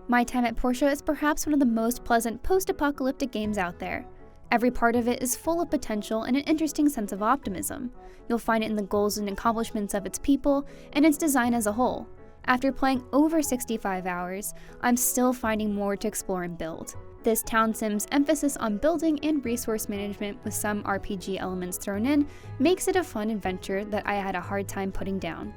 My Time at Portia is perhaps one of the most pleasant post-apocalyptic games out there. Every part of it is full of potential and an interesting sense of optimism. You'll find it in the goals and accomplishments of its people and its design as a whole. After playing over 65 hours, I'm still finding more to explore and build. This town sim's emphasis on building and resource management with some RPG elements thrown in makes it a fun adventure that I had a hard time putting down.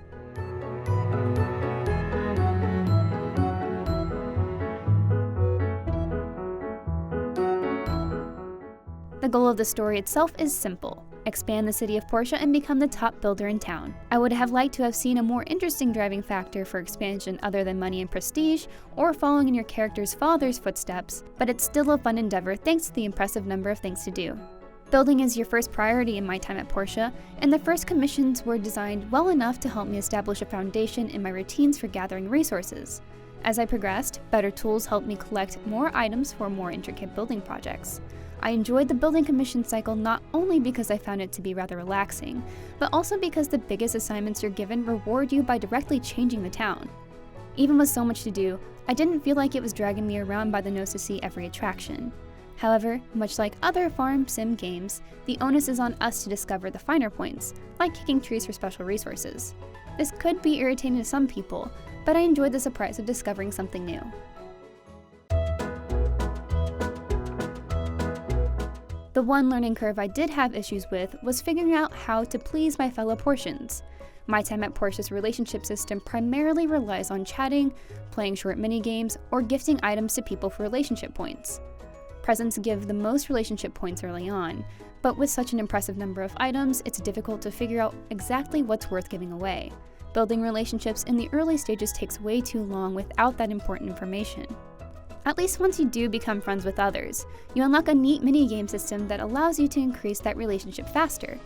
The goal of the story itself is simple: expand the city of Portia and become the top builder in town. I would have liked to have seen a more interesting driving factor for expansion other than money and prestige, or following in your character's father's footsteps, but it's still a fun endeavor thanks to the impressive number of things to do. Building is your first priority in My Time at Portia, and the first commissions were designed well enough to help me establish a foundation in my routines for gathering resources. As I progressed, better tools helped me collect more items for more intricate building projects. I enjoyed the building commission cycle not only because I found it to be rather relaxing, but also because the biggest assignments you're given reward you by directly changing the town. Even with so much to do, I didn't feel like it was dragging me around by the nose to see every attraction. However, much like other farm sim games, the onus is on us to discover the finer points, like kicking trees for special resources. This could be irritating to some people, but I enjoyed the surprise of discovering something new. The one learning curve I did have issues with was figuring out how to please my fellow Portians. My Time at Portia's relationship system primarily relies on chatting, playing short mini-games, or gifting items to people for relationship points. Presents give the most relationship points early on, but with such an impressive number of items, it's difficult to figure out exactly what's worth giving away. Building relationships in the early stages takes way too long without that important information. At least once you do become friends with others, you unlock a neat mini-game system that allows you to increase that relationship faster.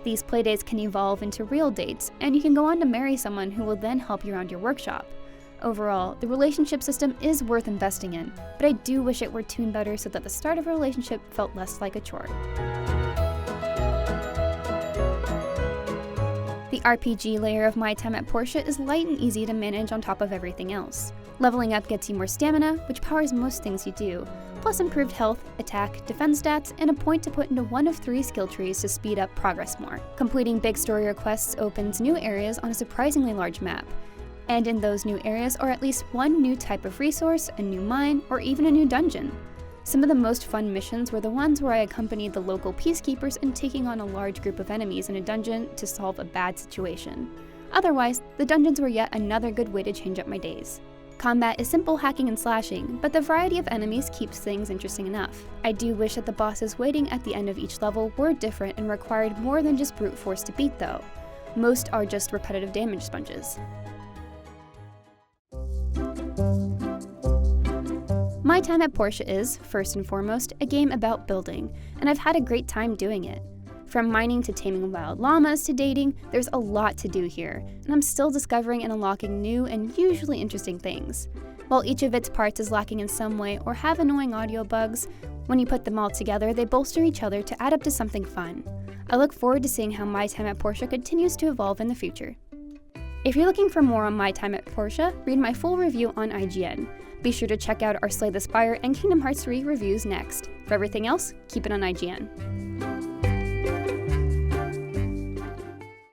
These playdates can evolve into real dates, and you can go on to marry someone who will then help you around your workshop. Overall, the relationship system is worth investing in, but I do wish it were tuned better so that the start of a relationship felt less like a chore. The RPG layer of My Time at Portia is light and easy to manage on top of everything else. Leveling up gets you more stamina, which powers most things you do, plus improved health, attack, defense stats, and a point to put into one of 3 skill trees to speed up progress more. Completing big story requests opens new areas on a surprisingly large map, and in those new areas are at least one new type of resource, a new mine, or even a new dungeon. Some of the most fun missions were the ones where I accompanied the local peacekeepers in taking on a large group of enemies in a dungeon to solve a bad situation. Otherwise, the dungeons were yet another good way to change up my days. Combat is simple hacking and slashing, but the variety of enemies keeps things interesting enough. I do wish that the bosses waiting at the end of each level were different and required more than just brute force to beat though. Most are just repetitive damage sponges. My Time at Portia is, first and foremost, a game about building, and I've had a great time doing it. From mining to taming wild llamas to dating, there's a lot to do here, and I'm still discovering and unlocking new and usually interesting things. While each of its parts is lacking in some way or have annoying audio bugs, when you put them all together, they bolster each other to add up to something fun. I look forward to seeing how My Time at Portia continues to evolve in the future. If you're looking for more on My Time at Portia, read my full review on IGN. Be sure to check out our Slay the Spire and Kingdom Hearts 3 reviews next. For everything else, keep it on IGN.